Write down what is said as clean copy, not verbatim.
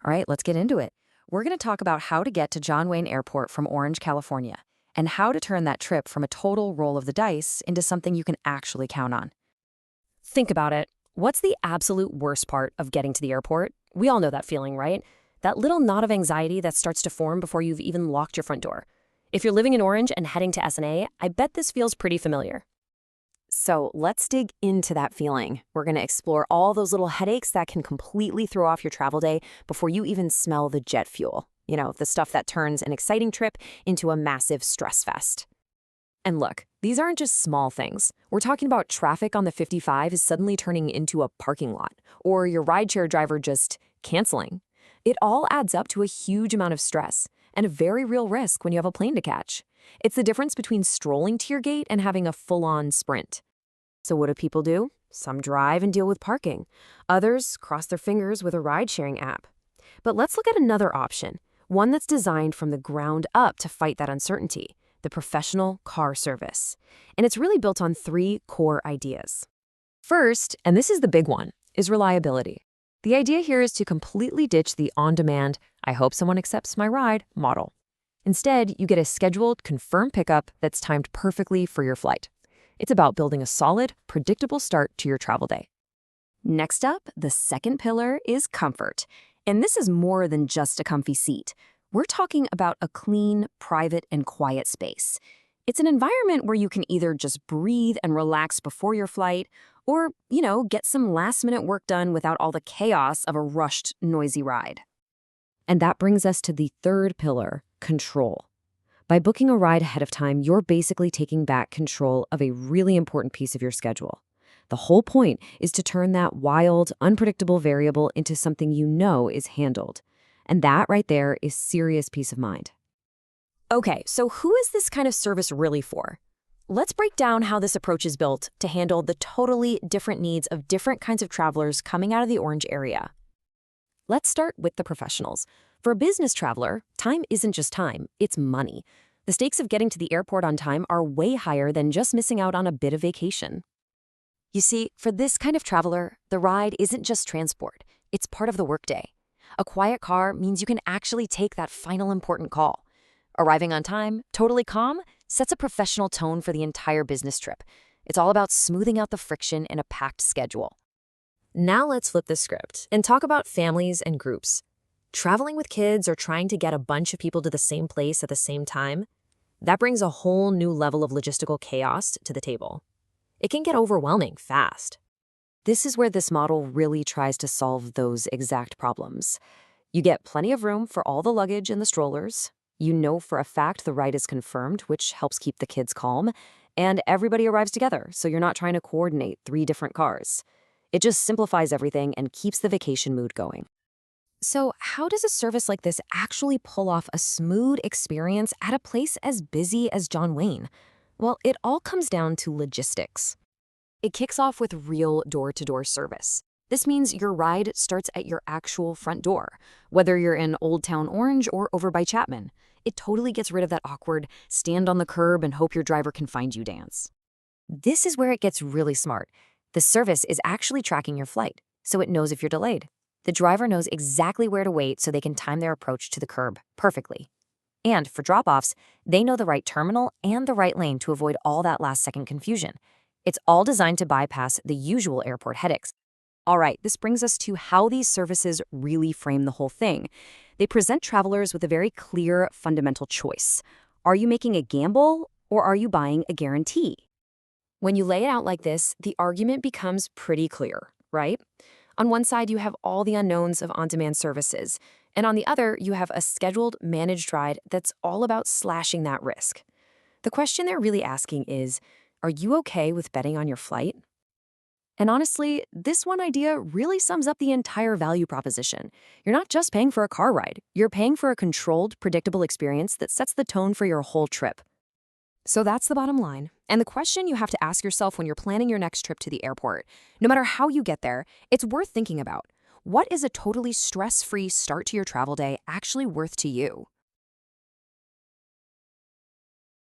All right, let's get into it. We're going to talk about how to get to John Wayne Airport from Orange, California, and how to turn that trip from a total roll of the dice into something you can actually count on. Think about it. What's the absolute worst part of getting to the airport? We all know that feeling, right? That little knot of anxiety that starts to form before you've even locked your front door. If you're living in Orange and heading to SNA, I bet this feels pretty familiar. So let's dig into that feeling. We're going to explore all those little headaches that can completely throw off your travel day before you even smell the jet fuel. You know, the stuff that turns an exciting trip into a massive stress fest. And look, these aren't just small things. We're talking about traffic on the 55 is suddenly turning into a parking lot, or your rideshare driver just canceling. It all adds up to a huge amount of stress and a very real risk when you have a plane to catch. It's the difference between strolling to your gate and having a full-on sprint. So what do people do? Some drive and deal with parking. Others cross their fingers with a ride-sharing app. But let's look at another option, one that's designed from the ground up to fight that uncertainty, the professional car service. And it's really built on 3 core ideas. First, and this is the big one, is reliability. The idea here is to completely ditch the on-demand, I hope someone accepts my ride model. Instead, you get a scheduled, confirmed pickup that's timed perfectly for your flight. It's about building a solid, predictable start to your travel day. Next up, the second pillar is comfort. And this is more than just a comfy seat. We're talking about a clean, private, and quiet space. It's an environment where you can either just breathe and relax before your flight, or, get some last-minute work done without all the chaos of a rushed, noisy ride. And that brings us to the third pillar, control. By booking a ride ahead of time, you're basically taking back control of a really important piece of your schedule. The whole point is to turn that wild, unpredictable variable into something you know is handled. And that right there is serious peace of mind. Okay, so who is this kind of service really for? Let's break down how this approach is built to handle the totally different needs of different kinds of travelers coming out of the Orange area. Let's start with the professionals. For a business traveler, time isn't just time, it's money. The stakes of getting to the airport on time are way higher than just missing out on a bit of vacation. You see, for this kind of traveler, the ride isn't just transport, it's part of the workday. A quiet car means you can actually take that final important call. Arriving on time, totally calm, sets a professional tone for the entire business trip. It's all about smoothing out the friction in a packed schedule. Now let's flip the script and talk about families and groups. Traveling with kids or trying to get a bunch of people to the same place at the same time, that brings a whole new level of logistical chaos to the table. It can get overwhelming fast. This is where this model really tries to solve those exact problems. You get plenty of room for all the luggage and the strollers. You know for a fact the ride is confirmed, which helps keep the kids calm, and everybody arrives together, so you're not trying to coordinate 3 different cars. It just simplifies everything and keeps the vacation mood going. So how does a service like this actually pull off a smooth experience at a place as busy as John Wayne? Well, it all comes down to logistics. It kicks off with real door-to-door service. This means your ride starts at your actual front door, whether you're in Old Towne Orange or over by Chapman. It totally gets rid of that awkward stand on the curb and hope your driver can find you dance. This is where it gets really smart. The service is actually tracking your flight, so it knows if you're delayed. The driver knows exactly where to wait so they can time their approach to the curb perfectly. And for drop-offs, they know the right terminal and the right lane to avoid all that last-second confusion. It's all designed to bypass the usual airport headaches. All right, this brings us to how these services really frame the whole thing. They present travelers with a very clear, fundamental choice. Are you making a gamble, or are you buying a guarantee? When you lay it out like this, the argument becomes pretty clear, right? On one side, you have all the unknowns of on-demand services, and on the other, you have a scheduled, managed ride that's all about slashing that risk. The question they're really asking is, are you okay with betting on your flight? And honestly, this one idea really sums up the entire value proposition. You're not just paying for a car ride, you're paying for a controlled, predictable experience that sets the tone for your whole trip. So that's the bottom line. And the question you have to ask yourself when you're planning your next trip to the airport, no matter how you get there, it's worth thinking about. What is a totally stress-free start to your travel day actually worth to you?